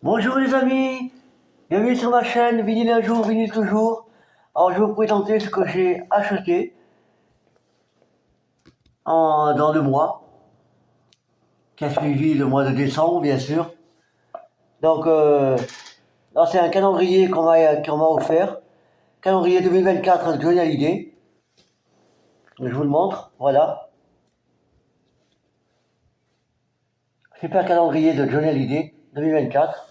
Bonjour les amis, bienvenue sur ma chaîne Vinyle un jour, vinyle toujours. Alors je vais vous présenter ce que j'ai acheté dans le mois qui a suivi le mois de décembre bien sûr. Donc là c'est un calendrier qu'on m'a offert, calendrier 2024 de Johnny Hallyday. Je vous le montre, voilà. Super calendrier de Johnny Hallyday 2024.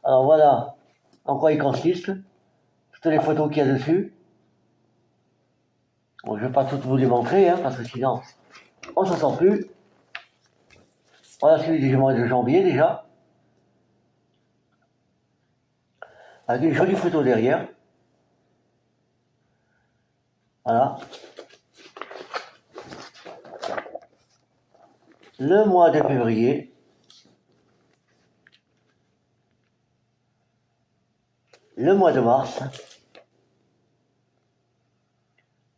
Alors voilà en quoi il consiste, toutes les photos qu'il y a dessus. Bon, je ne vais pas toutes vous les montrer, parce que sinon on ne s'en sort plus. Voilà celui du mois de janvier déjà, avec une jolie photo derrière. Voilà. Le mois de février. Le mois de mars.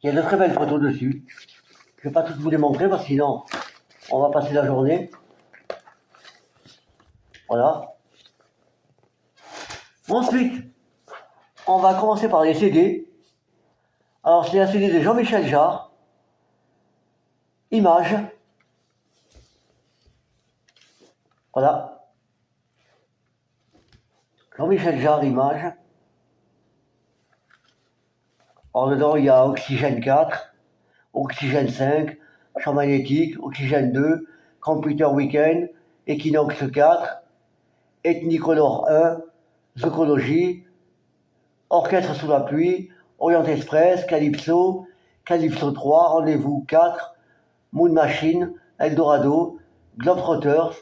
Il y a de très belles photos dessus. Je ne vais pas toutes vous les montrer parce que sinon on va passer la journée. Voilà. Ensuite, on va commencer par les CD. Alors c'est un CD de Jean-Michel Jarre. Images. Voilà. Jean-Michel Jarre, Images. Alors dedans il y a Oxygène 4, Oxygène 5, Champ magnétique, Oxygène 2, Computer Weekend, Equinox 4, Ethnicolor 1, Zoologie, Orchestre sous la pluie, Orient Express, Calypso, Calypso 3, Rendez-vous 4, Moon Machine, Eldorado, Globetrotters,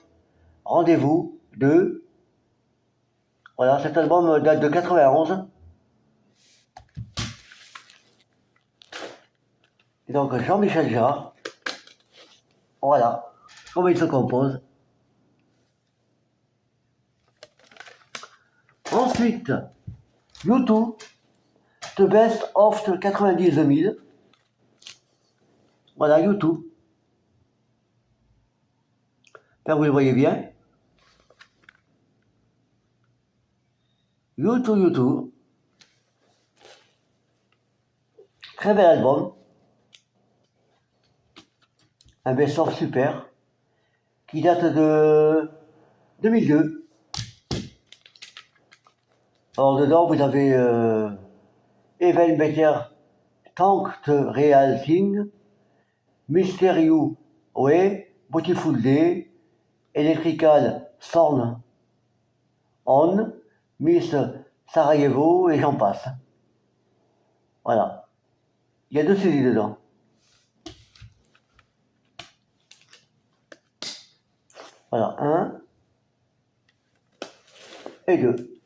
Rendez-vous 2. Voilà, cet album date de 91. Et donc Jean-Michel Jarre. Voilà comment il se compose. Ensuite, YouTube, The Best of 90-2000. Voilà, YouTube. Là, vous le voyez bien. YouTube. Très bel album. Un best-of super. Qui date de 2002. Alors dedans, vous avez Even Better Tank the Real Thing, Mysterious Way, Beautiful Day, Electrical Storm On, Miss Sarajevo et j'en passe. Voilà. Il y a 2 CD dedans. Voilà, 1 et 2.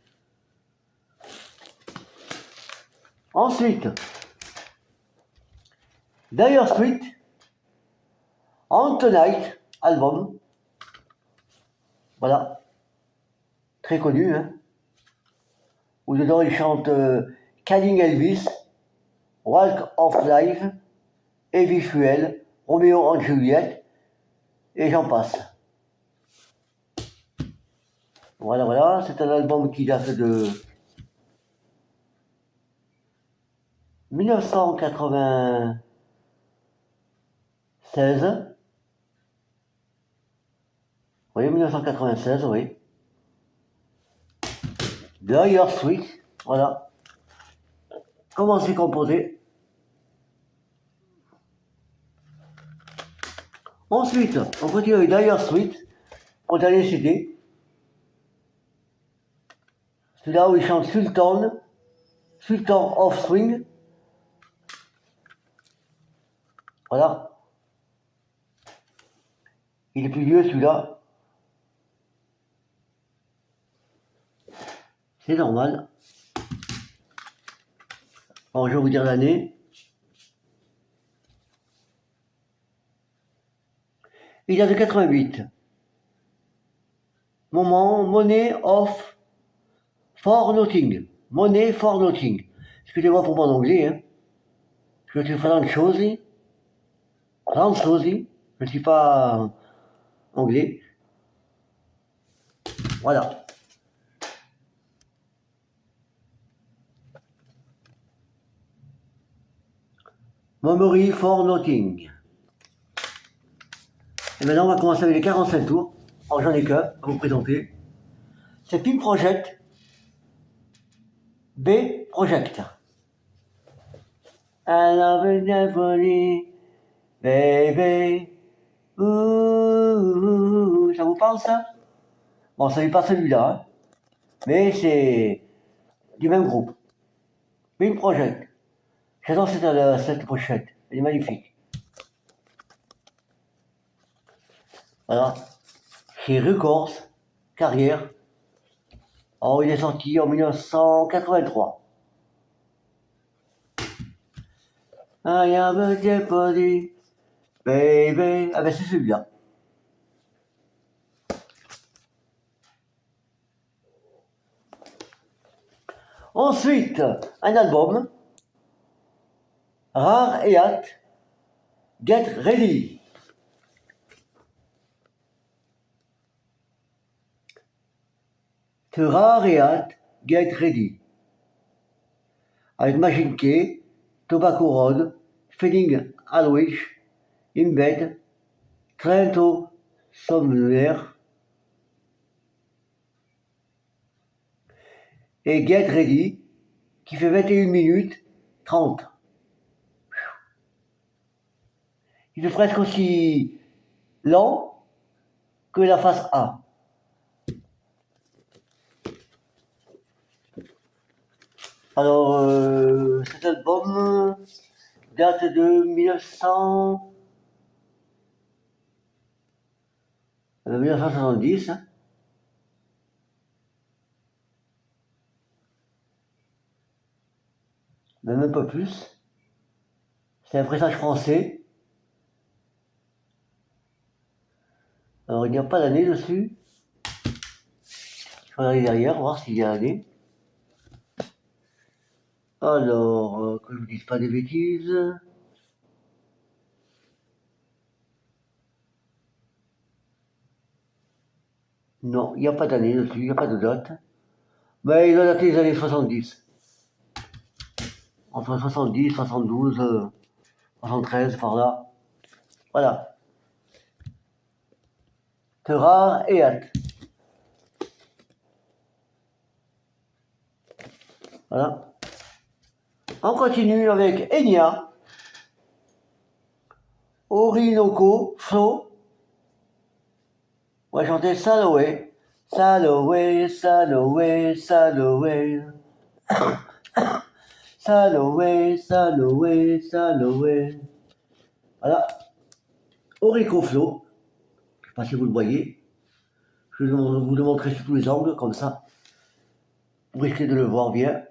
Ensuite, Dire Straits, On Tonight, album. Voilà. Très connu, Où dedans il chante Calling Elvis, Walk of Life, Heavy Fuel, Romeo and Juliet, et j'en passe. Voilà, c'est un album qui date de 1996. Oui, 1996, oui. Dire Straits, voilà. Comment c'est composé. Ensuite, on continue avec Dire Straits, au dernier CD. Celui-là où il chante Sultan of Swing. Voilà. Il est plus vieux celui-là. C'est normal. Alors je vais vous dire l'année. Il date de 88. Money for Nothing. Money for Nothing. Excusez-moi pour mon anglais, Je suis français. Je ne suis pas anglais. Voilà. Memory for Nothing. Et maintenant, on va commencer avec les 45 tours. Alors, j'en ai qu'un à vous présenter. C'est Pin Project B Project. I love it never baby. Ouh, ça vous parle ça? Bon, ça n'est pas celui-là, hein, mais c'est du même groupe. Pin Project. J'adore cette pochette, elle est magnifique. Voilà. Chez Records, Carrière. Alors, il est sorti en 1983. I am a jeopardy, baby. Ah ben c'est celui-là. Ensuite, un album, Rare et hâte, Get Ready. De Rare et hâte, Get Ready. Avec Machine Key, Tobacco Road, Feeling Alwish, In Bed, Trento Somewhere et Get Ready qui fait 21 minutes 30. Il est presque aussi lent que la face A. Alors, cet album date de 1970. Hein. Mais même pas plus. C'est un pressage français. Alors, il n'y a pas d'année dessus. Je vais aller derrière, voir s'il y a l'année. Alors, que je ne vous dise pas des bêtises. Non, il n'y a pas d'année dessus, il n'y a pas de date. Mais il a daté des années 70. Entre 70, 72, 73, par là. Voilà. De Rare et hâte. Voilà. On continue avec Enya, Orinoco Flow. On va chanter Saloway, Saloway, Saloway, Saloway. Saloway, Saloway, Saloway. Voilà. Orico Flow. Je ne sais pas si vous le voyez. Je vais vous le montrer sur tous les angles, comme ça. Vous risquez de le voir bien.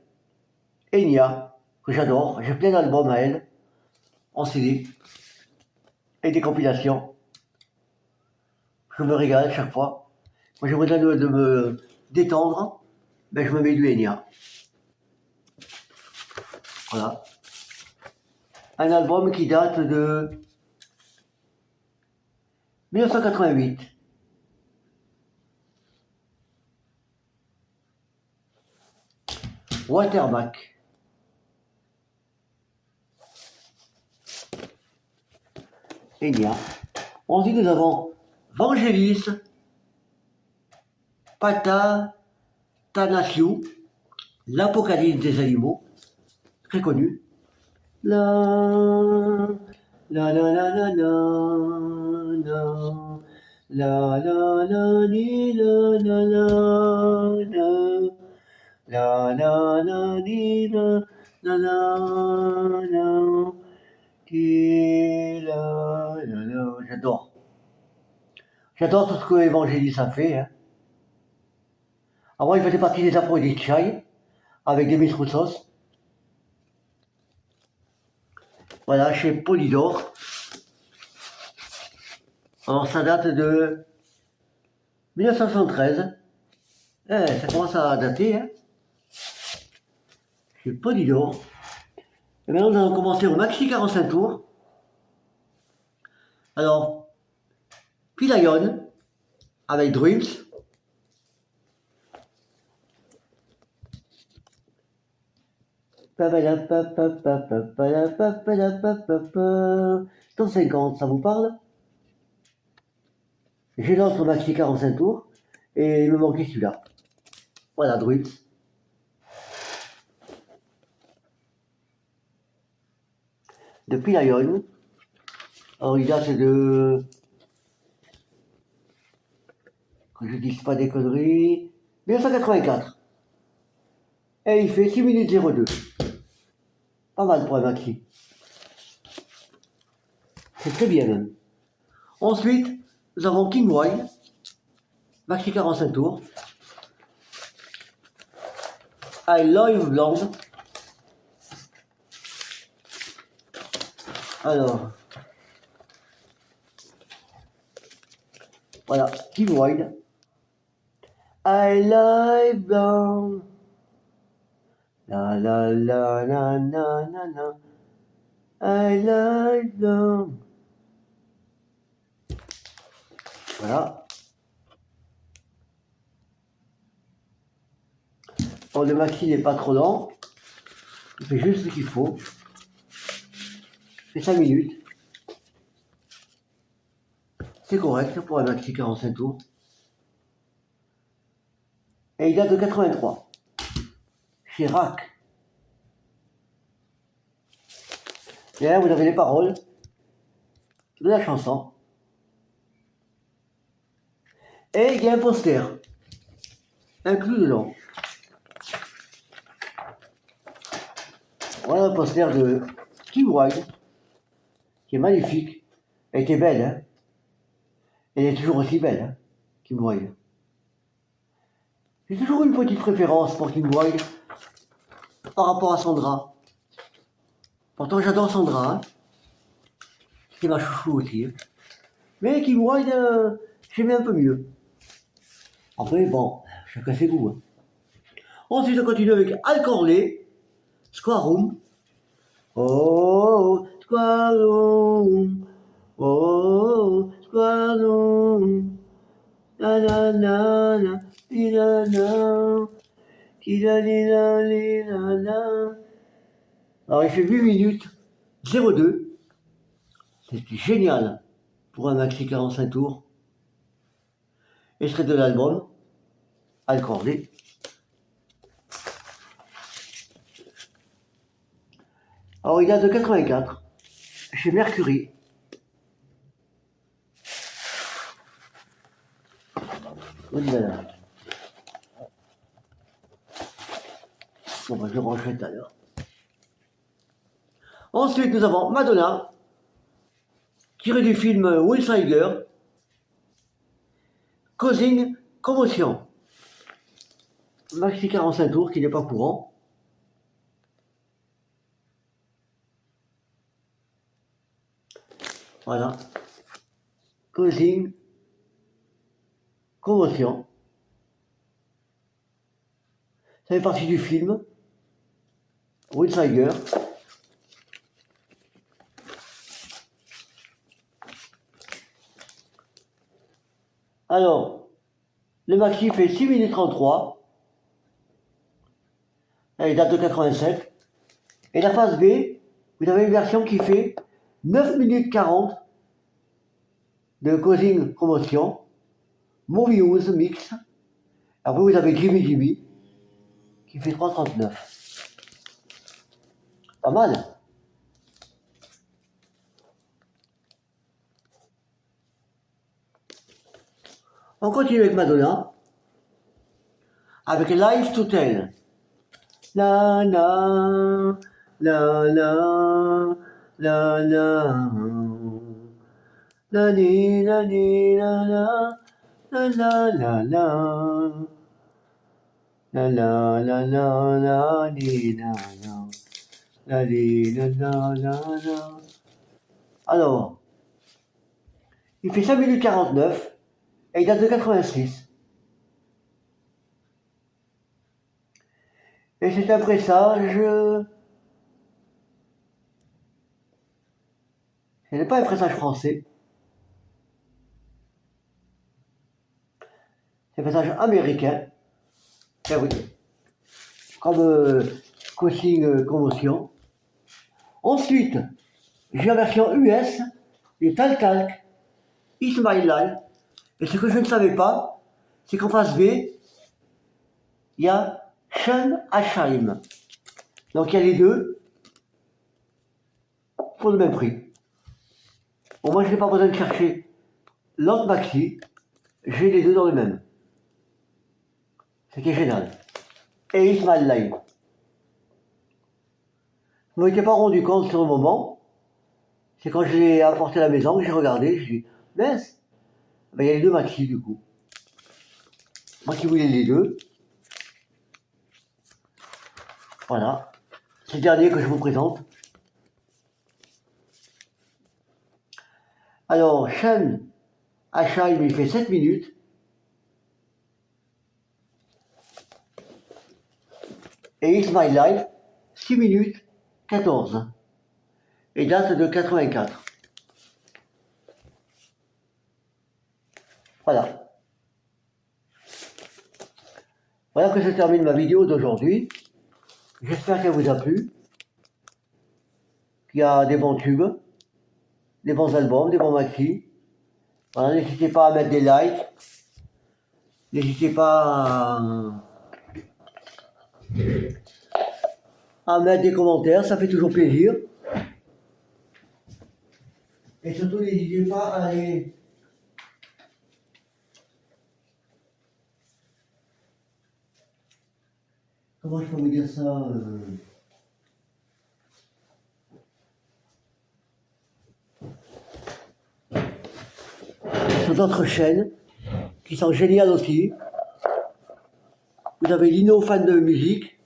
Enya, que j'adore. J'ai plein d'albums à elle, en CD, et des compilations. Je me régale chaque fois. Moi, j'aimerais bien de me détendre. Ben, je me mets du Enya. Voilà. Un album qui date de 1988. Waterback. Enya. Ensuite, nous avons Vangelis, Patatanasiou, l'Apocalypse des animaux, très connu. La la la la la la la la la la ni la la la la la la ni la la la la. J'adore. J'adore tout ce que Evangelis a fait. Hein. Avant, il faisait partie des Aphrodisiacs avec Demis Roussos. Voilà, chez Polydor. Alors, ça date de 1973. Ça commence à dater. Hein. Chez Polydor. Et maintenant, nous allons commencer au maxi 45 tours. Alors, Pilion avec Dreams. 150, ça vous parle? J'ai l'autre maxi 45 tours et il me manquait celui-là. Voilà, Druids. Depuis Lion. Alors il date de... Que je dise pas des conneries. 1984. Et il fait 6 minutes 02. Pas mal pour un maxi. C'est très bien même. Ensuite, nous avons King Wild. Maxi 45 tours. I Love Blonde. Alors, voilà, King Wild. I Love Blonde. La la la la la la la. I Love Blonde. Voilà. Bon, le maxi n'est pas trop lent. Il fait juste ce qu'il faut. Il fait 5 minutes. C'est correct pour un maxi 45 tours. Et il date de 83. Chez Rack. Et là, vous avez les paroles de la chanson. Et il y a un poster inclus dedans. Voilà un poster de Kim Wilde, qui est magnifique. Elle était belle, hein. Elle est toujours aussi belle, hein, Kim Wilde. J'ai toujours une petite préférence pour Kim Wilde par rapport à Sandra. Pourtant, j'adore Sandra, hein. C'est ma chouchou aussi. Hein. Mais Kim Wilde, j'aimais un peu mieux. Après, bon, chacun ses goûts. Hein. Ensuite, on continue avec Al Corley, Square Room. Oh, Square Room. Oh, Square Room. Na na na na, di na na, di na di na di na na. Alors, il fait 8 minutes 02. C'est génial pour un maxi 45 tours. Extrait de l'album, Al Corley. Alors, il date de 84, chez Mercury. Voilà. Bon, bah, je le rangerai tout à l'heure. Ensuite, nous avons Madonna, tiré du film Will Tiger, Causing Commotion. Maxi 45 tours, qui n'est pas courant. Voilà. Causing Commotion. Ça fait partie du film Will Tiger. Alors, le maxi fait 6 minutes 33. Il date de 87. Et la phase B, vous avez une version qui fait 9 minutes 40 de Causing Commotion, Movie News Mix. Après, vous avez Jimmy Jimmy qui fait 3,39. Pas mal. On continue avec Madonna, avec Life to Tell. La la, la la, la la, la ni la ni la la, la la la la, la la la la la ni la la, la ni la la la la. Alors, il fait 5 minutes 49 et il date de 86. Et c'est un pressage. Ce n'est pas un pressage français. C'est un pressage américain. Eh oui. Comme coaching commotion. Ensuite, j'ai la version US, les Talk, It's My Life. Et ce que je ne savais pas, c'est qu'en face B, il y a Sean Asheim. Donc il y a les deux pour le même prix. Bon, moi je n'ai pas besoin de chercher l'autre maxi, j'ai les deux dans le même. Ce qui est génial. Et It's My Life. Je ne m'étais pas rendu compte sur le moment. C'est quand je l'ai apporté à la maison que j'ai regardé, je dis, mince, ben, il y a les deux maxi du coup. Moi qui voulais les deux. Voilà. C'est le dernier que je vous présente. Alors, Sean Asheim, il fait 7 minutes. Et It's My Life, 6 minutes 14. Et date de 84. Voilà. Voilà que se termine ma vidéo d'aujourd'hui. J'espère qu'elle vous a plu. Qu'il y a des bons tubes, des bons albums, des bons maxi. Voilà, n'hésitez pas à mettre des likes. N'hésitez pas à mettre des commentaires, ça fait toujours plaisir. Et surtout, n'hésitez pas à aller comment je peux vous dire ça sur d'autres chaînes qui sont géniales aussi. Vous avez Lino, fan de musique,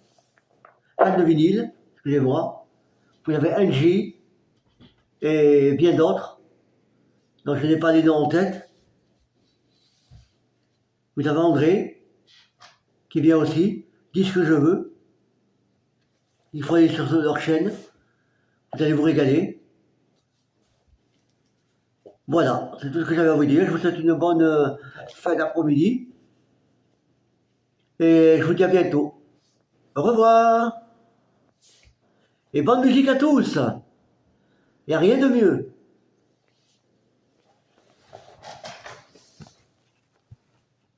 fan de vinyle, excusez-moi. Vous avez NJ et bien d'autres. Donc je n'ai pas les noms en tête. Vous avez André, qui vient aussi, dit ce que je veux. Il faut aller sur leur chaîne. Vous allez vous régaler. Voilà, c'est tout ce que j'avais à vous dire. Je vous souhaite une bonne fin d'après-midi. Et je vous dis à bientôt. Au revoir. Et bonne musique à tous. Il n'y a rien de mieux.